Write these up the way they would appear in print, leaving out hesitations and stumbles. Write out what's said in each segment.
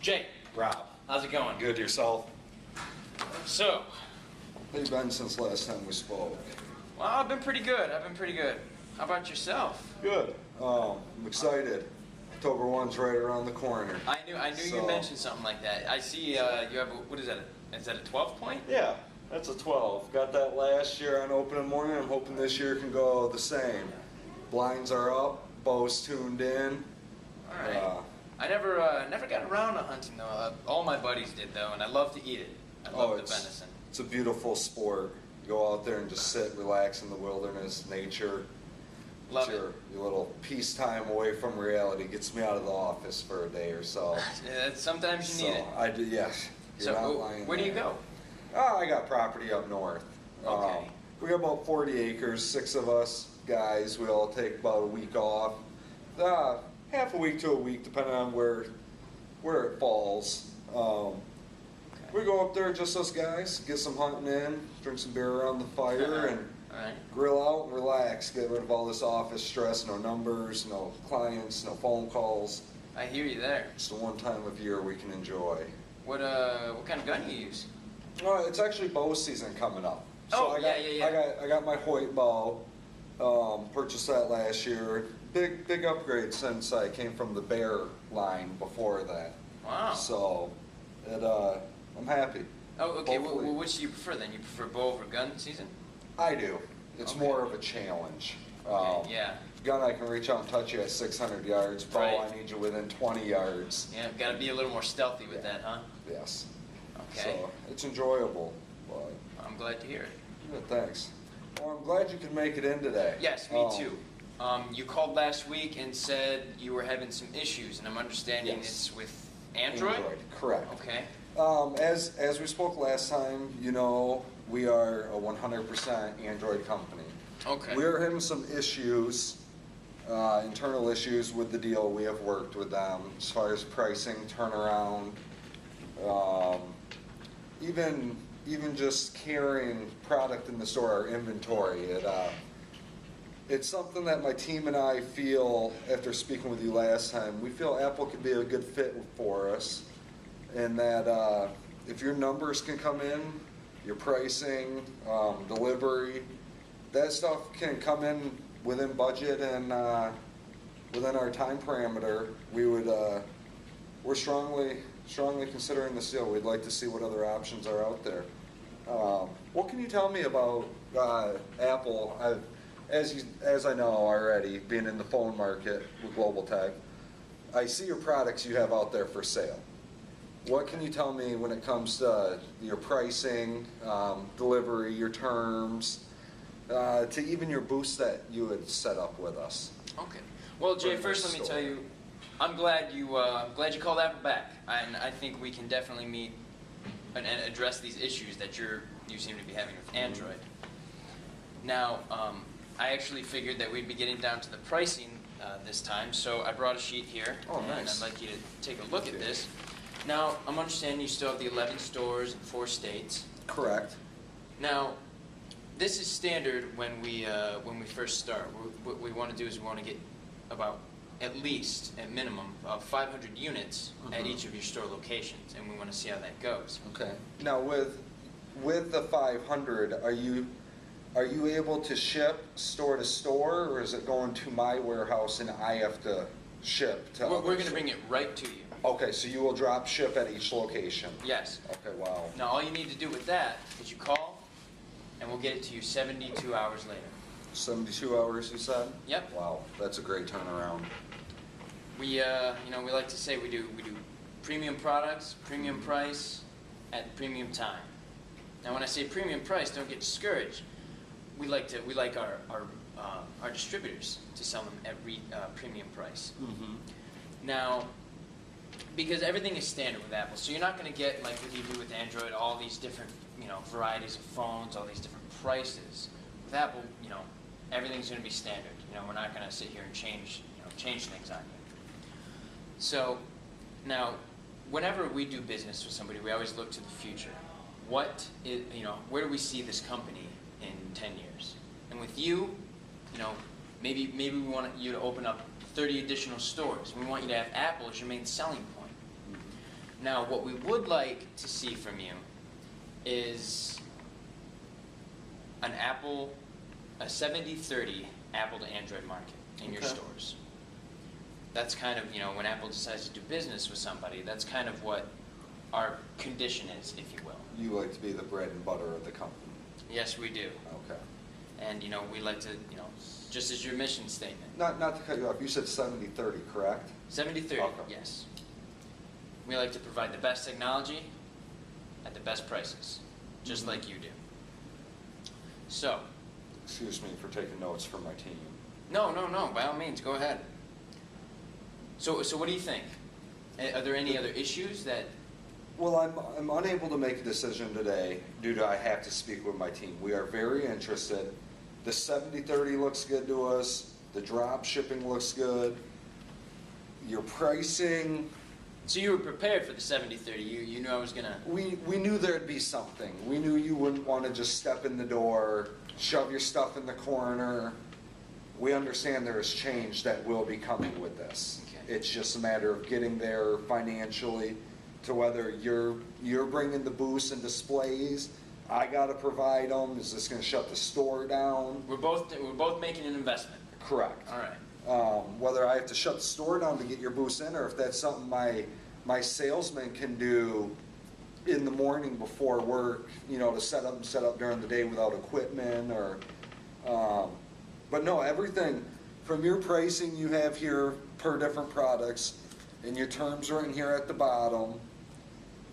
Jay. Rob. How's it going? Good, yourself? So, How you been since last time we spoke? well, I've been pretty good. How about yourself? Good. I'm excited. October 1's right around the corner. I knew you mentioned something like that. I see you have what is that? Is that a 12 point? Yeah, that's a 12. Got that last year on opening morning. I'm hoping this year can go the same. Blinds are up, bow's tuned in. All right. I never got around to hunting though. All my buddies did though, and I love to eat it. I love the venison. It's a beautiful sport. You go out there and just sit, relax in the wilderness, nature. Love your little peacetime away from reality. Gets me out of the office for a day or so. Yeah, sometimes you need it. I do, yes. You're not lying where do you there. go? Oh, I got property up north. Okay. We got about 40 acres, 6 of us guys. We all take about a week off. Half a week to a week, depending on where it falls. We go up there, just us guys, get some hunting in, drink some beer around the fire, and grill out and relax. Get rid of all this office stress, no numbers, no clients, no phone calls. I hear you there. It's the one time of year we can enjoy. What kind of gun do you use? It's actually bow season coming up. So yeah. I got my Hoyt bow. Purchased that last year. Big upgrade since I came from the Bear line before that. Wow. So, I'm happy. Oh, okay. Well, which do you prefer then? You prefer bow over gun season? I do. It's more of a challenge. Okay, yeah. Gun, I can reach out and touch you at 600 yards. Bow, I need you within 20 yards. Yeah, got to be a little more stealthy with that, huh? Yes. Okay. So, it's enjoyable. But I'm glad to hear it. Good, thanks. Well, I'm glad you could make it in today. Yes, me too. You called last week and said you were having some issues, and I'm understanding it's with Android? Android, correct. Okay. As we spoke last time, you know, we are a 100% Android company. Okay. We are having some issues, internal issues with the deal. We have worked with them as far as pricing, turnaround, even just carrying product in the store, our inventory. It's something that my team and I feel, after speaking with you last time, we feel Apple could be a good fit for us, and that if your numbers can come in, your pricing, delivery, that stuff can come in within budget and within our time parameter, we're strongly considering this deal. We'd like to see what other options are out there. What can you tell me about Apple? As I know already, being in the phone market with Global Tech, I see your products you have out there for sale. What can you tell me when it comes to your pricing, delivery, your terms, to even your boost that you had set up with us? Okay. Well, Jay, first let me tell you, I'm glad you called Apple back, and I think we can definitely meet and address these issues that you seem to be having with Android. Now, I actually figured that we'd be getting down to the pricing this time, so I brought a sheet here. Oh, nice. And I'd like you to take a look at this. Now, I'm understanding you still have the 11 stores in 4 states. Correct. Now, this is standard when we first start. What we want to do is we want to get about at minimum 500 units at each of your store locations, and we want to see how that goes. Okay. Now, with the 500, are you able to ship store to store, or is it going to my warehouse and I have to ship to? We're going to bring it right to you. Okay, so you will drop ship at each location. Yes. Okay. Wow. Now, all you need to do with that is you call, and we'll get it to you 72 hours later. 72 hours, you said? Yep. Wow, that's a great turnaround. We like to say we do premium products, premium price, at premium time. Now, when I say premium price, don't get discouraged. We like our distributors to sell them at premium price. Now, because everything is standard with Apple, so you're not going to get, like what you do with Android, all these different varieties of phones, all these different prices. With Apple, everything's going to be standard. We're not going to sit here and change things on you. So now, whenever we do business with somebody, we always look to the future. Where do we see this company in 10 years? And with you, maybe we want you to open up 30 additional stores. We want you to have Apple as your main selling point. Now, what we would like to see from you is a 70-30 Apple to Android market in your Okay. stores. That's kind of, when Apple decides to do business with somebody, that's kind of what our condition is, if you will. You like to be the bread and butter of the company. Yes, we do. Okay. And, we like to, just as your mission statement. Not to cut you off, you said 70-30, correct? 70-30, Okay. yes. We like to provide the best technology at the best prices, just like you do. So, Excuse me for taking notes for my team. no, by all means, go ahead. So what do you think? Are there any other issues that, Well, I'm unable to make a decision today due to I have to speak with my team. We are very interested. The 70-30 looks good to us. The drop shipping looks good. Your pricing, so you were prepared for the 70-30, you knew I was gonna, we knew there'd be something. We knew you wouldn't want to just step in the door, shove your stuff in the corner. We understand there is change that will be coming with this. Okay. It's just a matter of getting there financially to whether you're bringing the booths and displays, I got to provide them, is this going to shut the store down? we're both making an investment. Correct. All right. Whether I have to shut the store down to get your booths in, or if that's something my salesman can do in the morning before work, to set up during the day without equipment, or, but no, everything from your pricing you have here per different products, and your terms are in here at the bottom,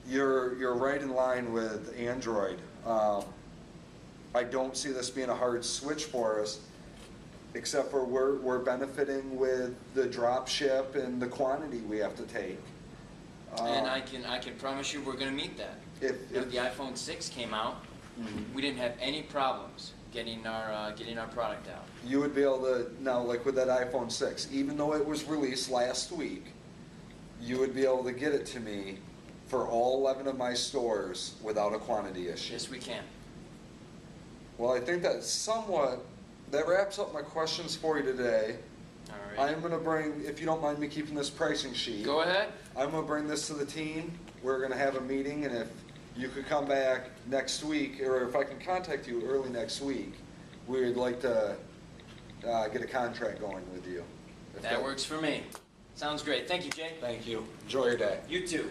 you're right in line with Android. I don't see this being a hard switch for us, except for we're benefiting with the drop ship and the quantity we have to take. And I can promise you we're gonna meet that. If When the iPhone 6 came out, we didn't have any problems getting our product out. you would be able to, now like with that iPhone 6, even though it was released last week, you would be able to get it to me for all 11 of my stores without a quantity issue. Yes, we can. Well, I think that wraps up my questions for you today. All right. I'm going to bring, if you don't mind me keeping this pricing sheet, Go ahead. I'm going to bring this to the team. We're going to have a meeting, and if you could come back next week, or if I can contact you early next week, we'd like to get a contract going with you. If That works for me. Sounds great. Thank you, Jay. Thank you. Enjoy your day. You too.